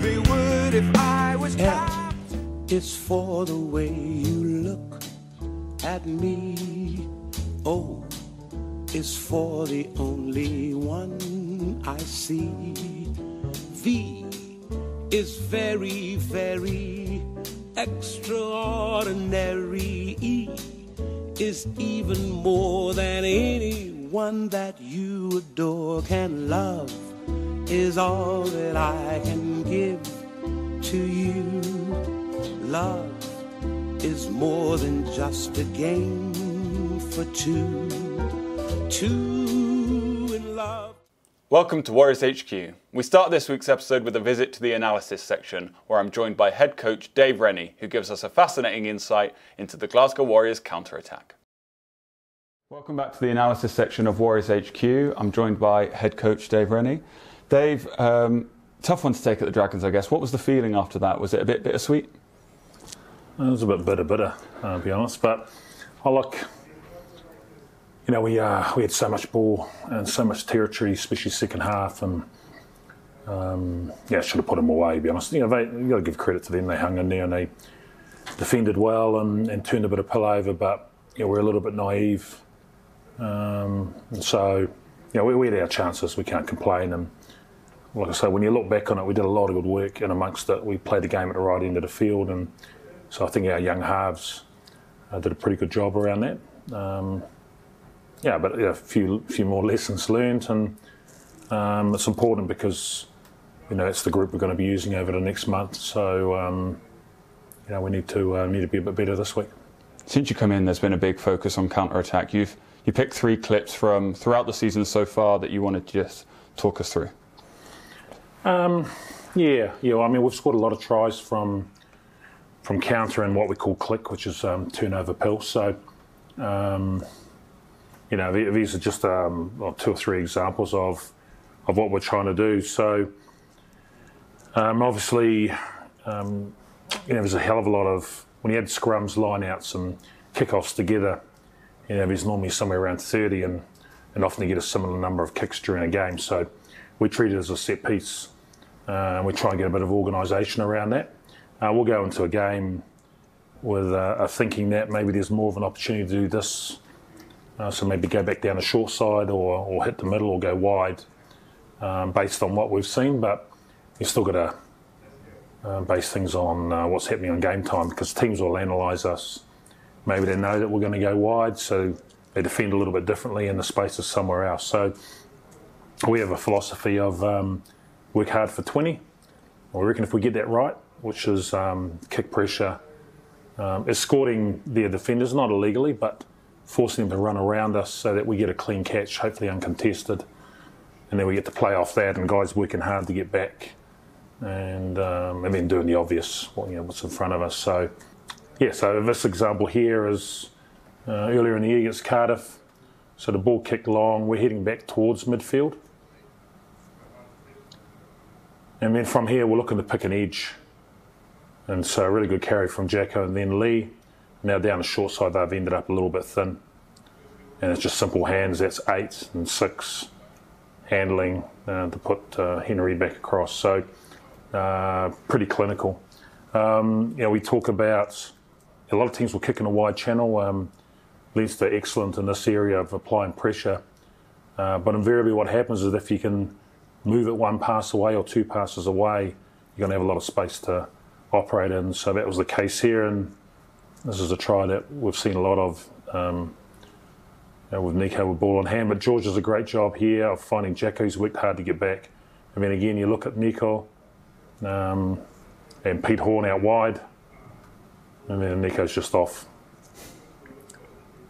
They would if I was trapped. It's for the way you look at me. Oh, it's for the only one I see. V is very, very extraordinary. E is even more than anyone that you adore can love. Is all that I can give to you. Love is more than just a game for two. Two in love. Welcome to Warriors HQ. We start this week's episode with a visit to the analysis section, where I'm joined by head coach Dave Rennie, who gives us a fascinating insight into the Glasgow Warriors counter-attack. Welcome back to the analysis section of Warriors HQ. I'm joined by head coach Dave Rennie. Dave, tough one to take at the Dragons, I guess. What was the feeling after that? Was it a bit bittersweet? It was a bit bitter, to be honest. But we had so much ball and so much territory, especially second half, and should have put them away, to be honest. You got to give credit to them. They hung in there and they defended well and turned a bit of pill over, but we're a little bit naive. So we had our chances. We can't complain. And like I say, when you look back on it, we did a lot of good work, and amongst it, we played the game at the right end of the field, and so I think our young halves did a pretty good job around that. But a few more lessons learned, and it's important because it's the group we're going to be using over the next month. So we need to be a bit better this week. Since you come in, there's been a big focus on counter-attack. You picked 3 clips from throughout the season so far that you wanted to just talk us through. We've scored a lot of tries from counter and what we call click, which is turnover pill. So, these are just 2 or 3 examples of what we're trying to do. So, obviously, there's a hell of a lot of, when you add scrums, line-outs and kick-offs together, there's normally somewhere around 30, and often you get a similar number of kicks during a game. So we treat it as a set piece. We try and get a bit of organisation around that. We'll go into a game with a thinking that maybe there's more of an opportunity to do this. So maybe go back down the short side or hit the middle or go wide based on what we've seen. But you've still got to base things on what's happening on game time, because teams will analyse us. Maybe they know that we're going to go wide, so they defend a little bit differently and the space is somewhere else. So we have a philosophy of work hard for 20. We reckon if we get that right, which is kick pressure, escorting their defenders, not illegally, but forcing them to run around us so that we get a clean catch, hopefully uncontested, and then we get to play off that, and guys working hard to get back, and then doing the obvious, what's in front of us. So this example here is earlier in the year against Cardiff. So the ball kicked long, we're heading back towards midfield. And then from here, we're looking to pick an edge. And so a really good carry from Jacko and then Lee. Now down the short side, they've ended up a little bit thin. And it's just simple hands, that's 8 and 6 handling to put Henry back across. So pretty clinical. We talk about a lot of teams will kick in a wide channel. Leinster excellent in this area of applying pressure. But invariably what happens is if you can move it 1 pass away or 2 passes away, you're going to have a lot of space to operate in. So that was the case here, and this is a try that we've seen a lot of with Nico with ball on hand. But George does a great job here of finding Jacko, who's worked hard to get back. And then again, you look at Nico and Pete Horne out wide, and then Nico's just off.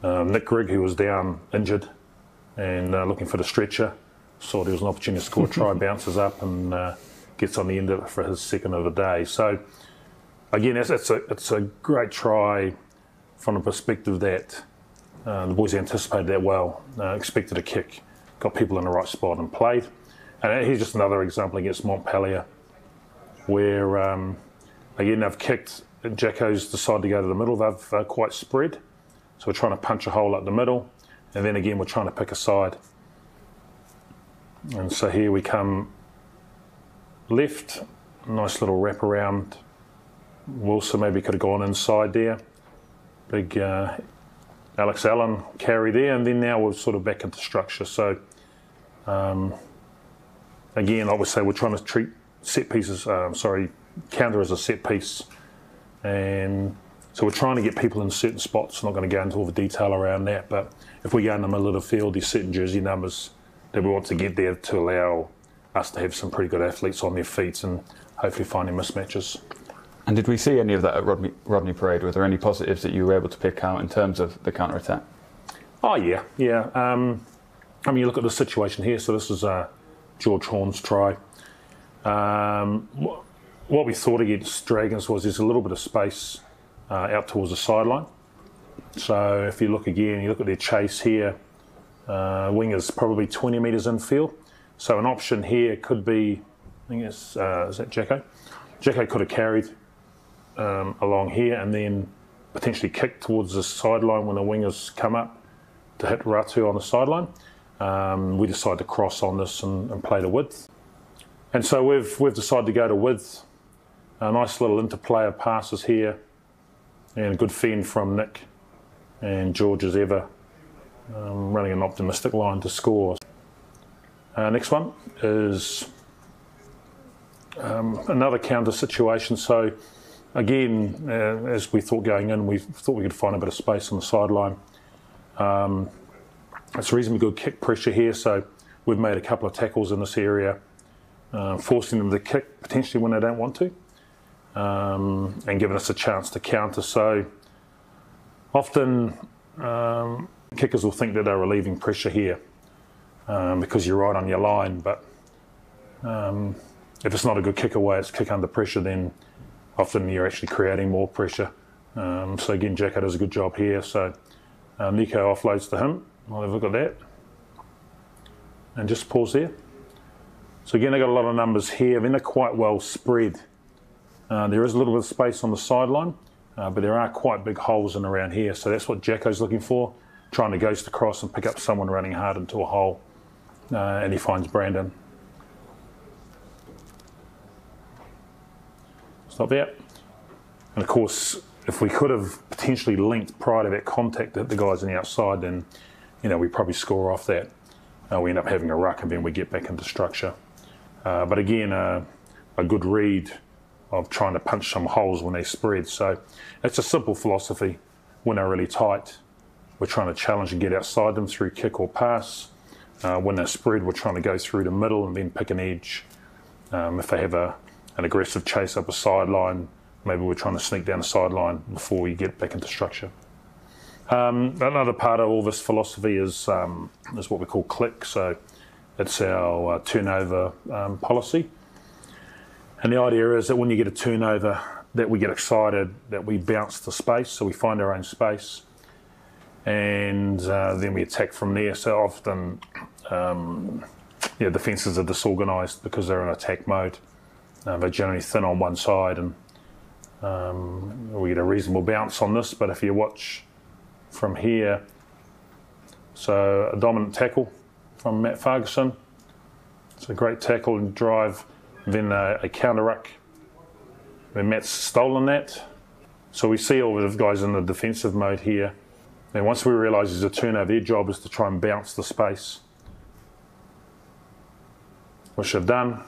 Nick Grigg, who was down injured and looking for the stretcher, saw there was an opportunity to score a try, bounces up and gets on the end of it for his second of the day. So again, it's a great try from the perspective that the boys anticipated that well, expected a kick, got people in the right spot and played. And here's just another example against Montpellier, where again they've kicked, Jacko's decided to go to the middle, they've quite spread. So we're trying to punch a hole up the middle, and then again we're trying to pick a side. And so here we come left, nice little wrap around. Wilson maybe could have gone inside there. Big Alex Allen carry there, and then now we're sort of back into structure. So again, I would say we're trying to treat set pieces, counter as a set piece. And so we're trying to get people in certain spots. I'm not going to go into all the detail around that, but if we go in the middle of the field, there's certain jersey numbers that we want to get there to allow us to have some pretty good athletes on their feet and hopefully finding mismatches. And did we see any of that at Rodney Parade? Were there any positives that you were able to pick out in terms of the counter-attack? Oh, yeah. I mean, you look at the situation here. So this is George Horne's try. What we thought against Dragons was there's a little bit of space out towards the sideline. So if you look again, you look at their chase here, wingers probably 20 metres infield. So an option here could be, I think it's, is that Jacko? Jacko could have carried along here and then potentially kicked towards the sideline when the wingers come up to hit Ratu on the sideline. We decided to cross on this and play the width. And so we've decided to go to width. A nice little interplay of passes here and a good fend from Nick and George as ever, running an optimistic line to score. Next one is another counter situation. So again, as we thought going in, we thought we could find a bit of space on the sideline. It's reasonably good kick pressure here, so we've made a couple of tackles in this area, forcing them to kick potentially when they don't want to, and giving us a chance to counter. So often kickers will think that they're relieving pressure here because you're right on your line, but if it's not a good kick away, it's kick under pressure, then often you're actually creating more pressure. So again, Jacko does a good job here. So Nico offloads to him. I'll have a look at that. And just pause there. So again, they've got a lot of numbers here. I mean, they're quite well spread. There is a little bit of space on the sideline, but there are quite big holes in around here. So that's what Jacko's looking for, trying to ghost across and pick up someone running hard into a hole. And he finds Brandon. Stop there. And of course, if we could have potentially linked prior to that contact to hit the guys on the outside, then we probably score off that. We end up having a ruck and then we get back into structure. But again, a good read of trying to punch some holes when they spread. So it's a simple philosophy. When they're really tight, we're trying to challenge and get outside them through kick or pass. When they're spread, we're trying to go through the middle and then pick an edge. If they have an aggressive chase up a sideline, maybe we're trying to sneak down the sideline before we get back into structure. Another part of all this philosophy is what we call click. So it's our turnover policy. And the idea is that when you get a turnover, that we get excited, that we bounce to space, so we find our own space, and then we attack from there. So often, defences are disorganised because they're in attack mode. They're generally thin on one side, and we get a reasonable bounce on this. But if you watch from here, so a dominant tackle from Matt Ferguson. It's a great tackle and drive. Then a counter ruck. Then Matt's stolen that. So we see all of the guys in the defensive mode here. And once we realise there's a turnover, their job is to try and bounce the space, which they've done.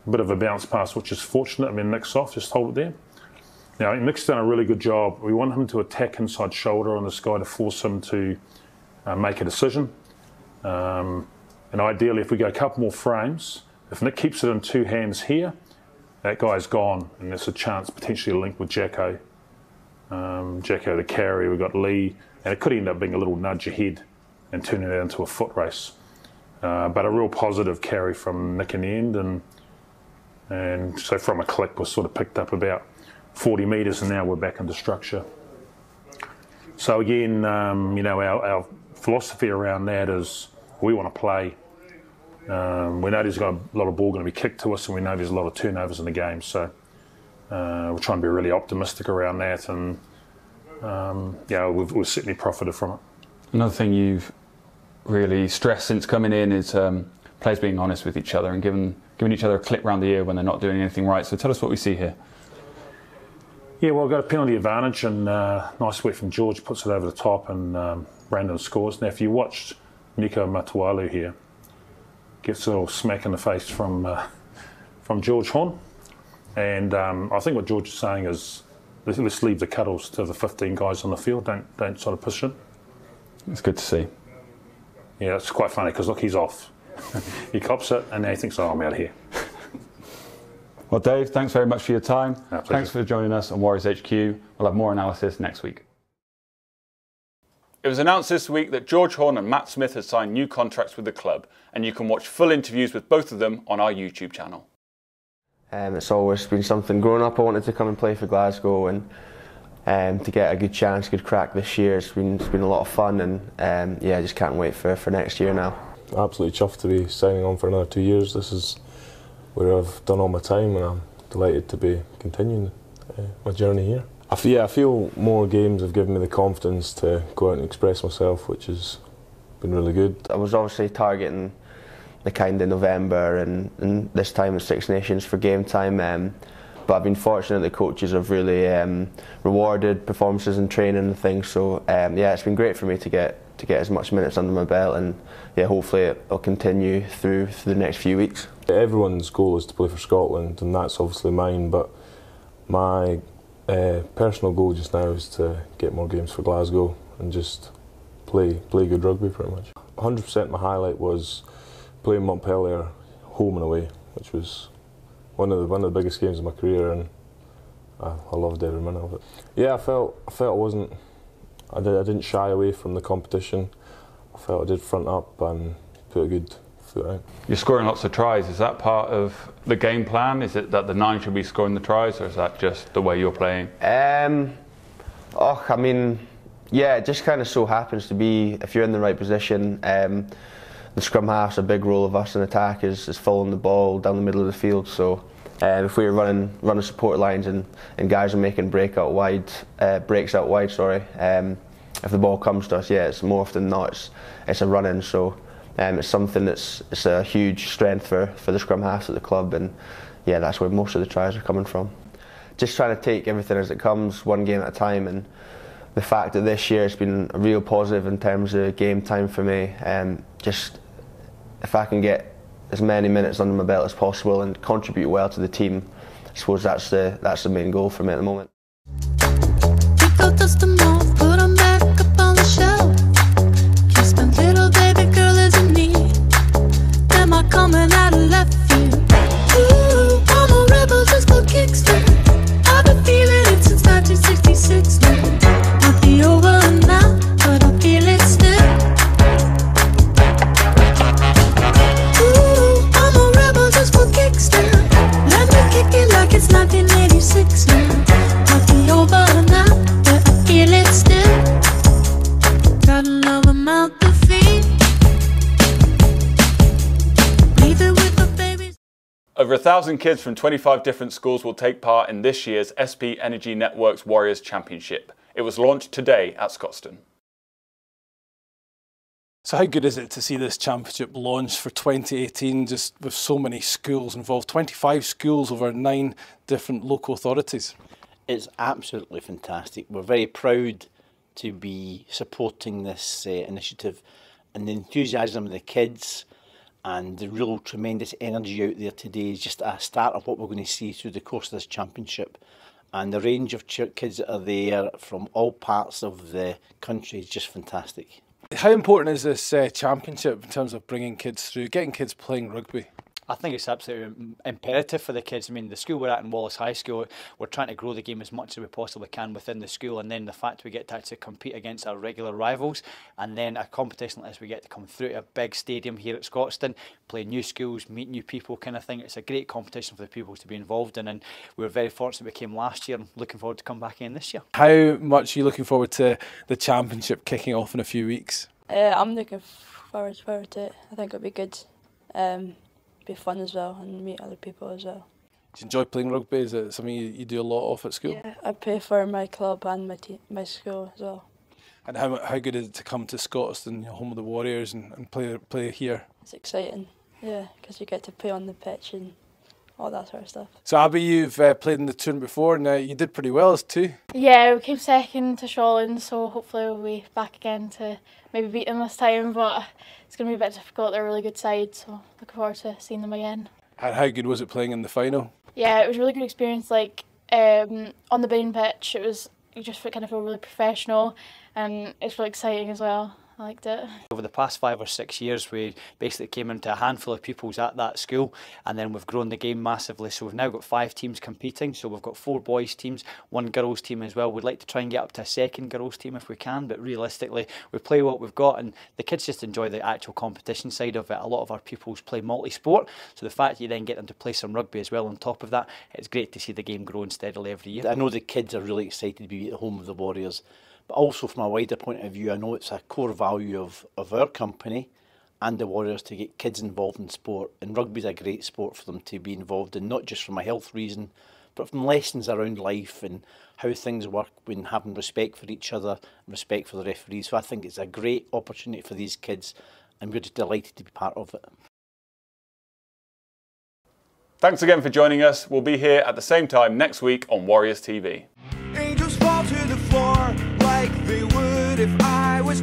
A bit of a bounce pass, which is fortunate. I mean, Nick's off, just hold it there. Now, Nick's done a really good job. We want him to attack inside shoulder on this guy to force him to make a decision. And ideally, if we go a couple more frames, if Nick keeps it in two hands here, that guy's gone, and there's a chance potentially to link with Jacko. Jacko the carry, we've got Lee, and it could end up being a little nudge ahead and turning it into a foot race. But a real positive carry from Nick in the end, and so from a click we're sort of picked up about 40 metres, and now we're back into structure. So again, our philosophy around that is we want to play. We know there's got a lot of ball going to be kicked to us, and we know there's a lot of turnovers in the game. So we're trying to be really optimistic around that, and we've certainly profited from it. Another thing you've really stressed since coming in is players being honest with each other and giving each other a clip round the ear when they're not doing anything right. So tell us what we see here. Yeah, well, got a penalty advantage, and nice work from George, puts it over the top, and Brandon scores. Now, if you watched Nico Matualu here, gets a little smack in the face from George Horne, and I think what George is saying is, let's leave the cuddles to the 15 guys on the field. Don't sort of push it. It's good to see. Yeah, it's quite funny because look, he's off. He cops it, and now he thinks, oh, I'm out of here. Well, Dave, thanks very much for your time. Thanks for joining us on Warriors HQ. We'll have more analysis next week. It was announced this week that George Horne and Matt Smith had signed new contracts with the club, and you can watch full interviews with both of them on our YouTube channel. It's always been something. Growing up, I wanted to come and play for Glasgow, and to get a good chance, good crack this year. It's been a lot of fun, and yeah, I just can't wait for next year now. Absolutely chuffed to be signing on for another 2 years. This is where I've done all my time, and I'm delighted to be continuing my journey here. I feel more games have given me the confidence to go out and express myself, which has been really good. I was obviously targeting the kind of November and this time of Six Nations for game time, but I've been fortunate that coaches have really rewarded performances in training and things. So yeah, it's been great for me to get as much minutes under my belt, and yeah, hopefully it'll continue through the next few weeks. Everyone's goal is to play for Scotland, and that's obviously mine, but my personal goal just now is to get more games for Glasgow and just play good rugby pretty much. 100% my highlight was playing Montpellier home and away, which was one of the biggest games of my career, and I loved every minute of it. Yeah, I felt I didn't shy away from the competition. I felt I did front up and put a good foot out. You're scoring lots of tries. Is that part of the game plan? Is it that the 9 should be scoring the tries, or is that just the way you're playing? I mean, yeah, it just kind of so happens to be, if you're in the right position, the scrum half's a big role of us in attack is following the ball down the middle of the field. So if we're running support lines and guys are making breaks out wide, if the ball comes to us, yeah, it's more often than not it's a run-in. So it's something it's a huge strength for the scrum halves at the club, and yeah, that's where most of the tries are coming from. Just trying to take everything as it comes, one game at a time, and the fact that this year it's been a real positive in terms of game time for me. Just if I can get as many minutes under my belt as possible and contribute well to the team, I suppose that's the main goal for me at the moment. Dust them off, put them back up on the shelf. Kiss my little baby girl is in need. Am I coming out of left field? Ooh, I'm a rebel just for kickstart. I've been feeling it since 1966 now. Might be over now, but I feel it still. Ooh, I'm a rebel just for kickstart. Let me kick it like it's 1986 now. Might be over now, but I feel it still. Gotta love them out the feet. Leave it with the babies. Over 1,000 kids from 25 different schools will take part in this year's SP Energy Networks Warriors Championship. It was launched today at Scotstoun. So how good is it to see this championship launched for 2018, just with so many schools involved, 25 schools over 9 different local authorities? It's absolutely fantastic. We're very proud to be supporting this initiative, and the enthusiasm of the kids and the real tremendous energy out there today is just a start of what we're going to see through the course of this championship. And the range of kids that are there from all parts of the country is just fantastic. How important is this championship in terms of bringing kids through, getting kids playing rugby? I think it's absolutely imperative for the kids. I mean, the school we're at in Wallace High School, we're trying to grow the game as much as we possibly can within the school, and then the fact we get to actually compete against our regular rivals, and then a competition like this, we get to come through to a big stadium here at Scotstoun, play new schools, meet new people kind of thing. It's a great competition for the people to be involved in, and we were very fortunate we came last year and looking forward to come back in this year. How much are you looking forward to the championship kicking off in a few weeks? I'm looking forward to it. I think it'll be good. Be fun as well and meet other people as well. Do you enjoy playing rugby? Is it something you do a lot of at school? Yeah, I play for my club and my school as well. And how good is it to come to Scotstoun, home of the Warriors, and play here? It's exciting. Yeah, because you get to play on the pitch and all that sort of stuff. So Abby, you've played in the tournament before and you did pretty well as two. Yeah, we came second to Shawland, so hopefully we'll be back again to maybe beat them this time, but it's going to be a bit difficult. They're a really good side, so looking forward to seeing them again. And how good was it playing in the final? Yeah, it was a really good experience. Like on the main pitch, you just kind of feel really professional, and it's really exciting as well. I liked it. Over the past 5 or 6 years, we basically came into a handful of pupils at that school, and then we've grown the game massively. So we've now got 5 teams competing. So we've got 4 boys teams, 1 girls team as well. We'd like to try and get up to a 2nd girls team if we can, but realistically, we play what we've got, and the kids just enjoy the actual competition side of it. A lot of our pupils play multi-sport, so the fact that you then get them to play some rugby as well on top of that, it's great to see the game growing steadily every year. I know the kids are really excited to be at the home of the Warriors. But also from a wider point of view, I know it's a core value of our company and the Warriors to get kids involved in sport. And rugby's a great sport for them to be involved in, not just from a health reason, but from lessons around life and how things work when having respect for each other and respect for the referees. So I think it's a great opportunity for these kids, and we're just delighted to be part of it. Thanks again for joining us. We'll be here at the same time next week on Warriors TV. Angels fall to the floor like they would if I was